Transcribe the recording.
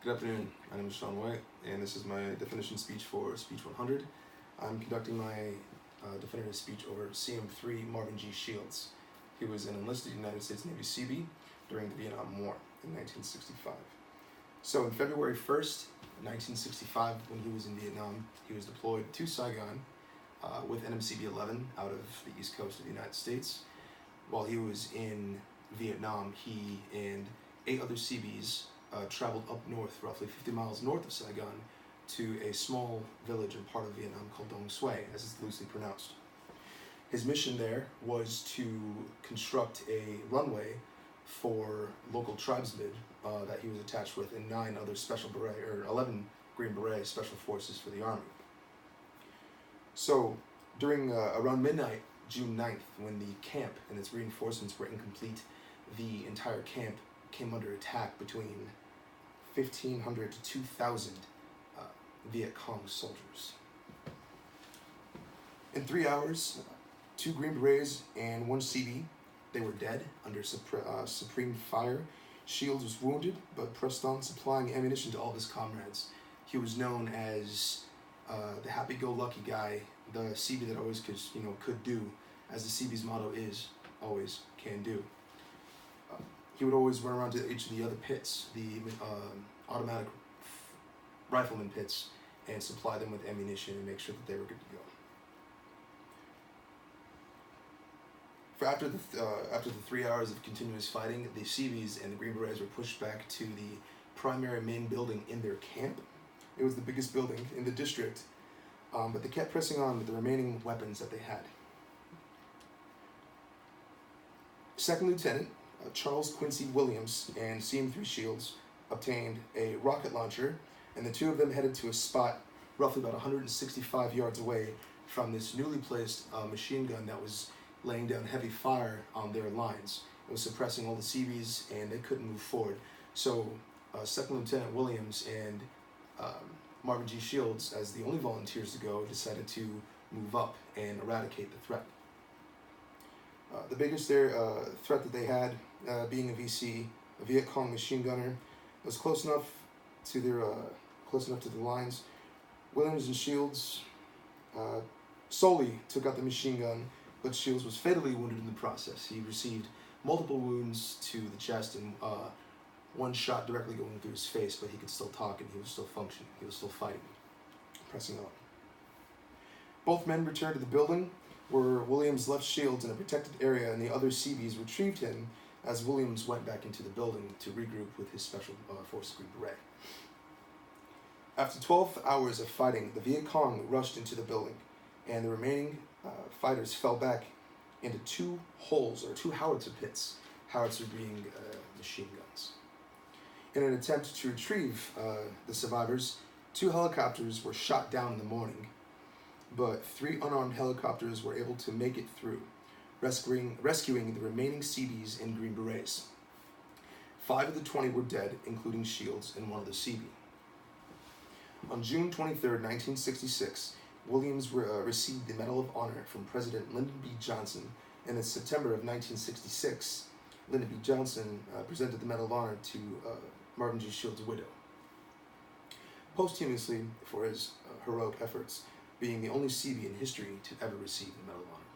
Good afternoon, my name is Sean White, and this is my definition speech for Speech 100. I'm conducting my definitive speech over CM3 Marvin Shields. He was an enlisted United States Navy Seabee during the Vietnam War in 1965. So on February 1st, 1965, when he was in Vietnam, he was deployed to Saigon with NMCB-11 out of the east coast of the United States. While he was in Vietnam, he and 8 other Seabees traveled up north, roughly 50 miles north of Saigon, to a small village in part of Vietnam called Dong Xuai, as it's loosely pronounced. His mission there was to construct a runway for local tribesmen that he was attached with, and 9 other special beret, or 11 Green Beret special forces for the Army. So during around midnight, June 9th, when the camp and its reinforcements were incomplete, the entire camp came under attack between 1,500 to 2,000 Viet Cong soldiers. In 3 hours, 2 Green Berets and 1 Seabee, they were dead under supreme fire. Shields was wounded, but pressed on, supplying ammunition to all of his comrades. He was known as the happy-go-lucky guy, the Seabee that always could do, as the Seabee's motto is, always can do. He would always run around to each of the other pits, the automatic rifleman pits, and supply them with ammunition and make sure that they were good to go. After the 3 hours of continuous fighting, the Seabees and the Green Berets were pushed back to the primary main building in their camp. It was the biggest building in the district, but they kept pressing on with the remaining weapons that they had. Second Lieutenant Charles Quincy Williams and CM3 Shields obtained a rocket launcher, and the 2 of them headed to a spot roughly about 165 yards away from this newly placed machine gun that was laying down heavy fire on their lines. It was suppressing all the Seabees, and they couldn't move forward. So Second Lieutenant Williams and Marvin Shields, as the only volunteers to go, decided to move up and eradicate the threat. The biggest threat that they had, being a VC, a Viet Cong machine gunner, was close enough to the lines. Williams and Shields solely took out the machine gun, but Shields was fatally wounded in the process. He received multiple wounds to the chest and 1 shot directly going through his face, but he could still talk and he was still functioning. He was still fighting, pressing on. Both men returned to the building, where Williams left Shields in a protected area, and the other Seabees retrieved him as Williams went back into the building to regroup with his Special Forces Green Beret. After 12 hours of fighting, the Viet Cong rushed into the building, and the remaining fighters fell back into 2 holes, or 2 howitzer pits, howitzer being machine guns. In an attempt to retrieve the survivors, 2 helicopters were shot down in the morning, but 3 unarmed helicopters were able to make it through, rescuing the remaining Seabees and Green Berets. 5 of the 20 were dead, including Shields and 1 other Seabee. On June 23, 1966, Williams received the Medal of Honor from President Lyndon B. Johnson, and in September of 1966, Lyndon B. Johnson presented the Medal of Honor to Marvin Shields' widow. Posthumously, for his heroic efforts, being the only Seabee in history to ever receive the Medal of Honor.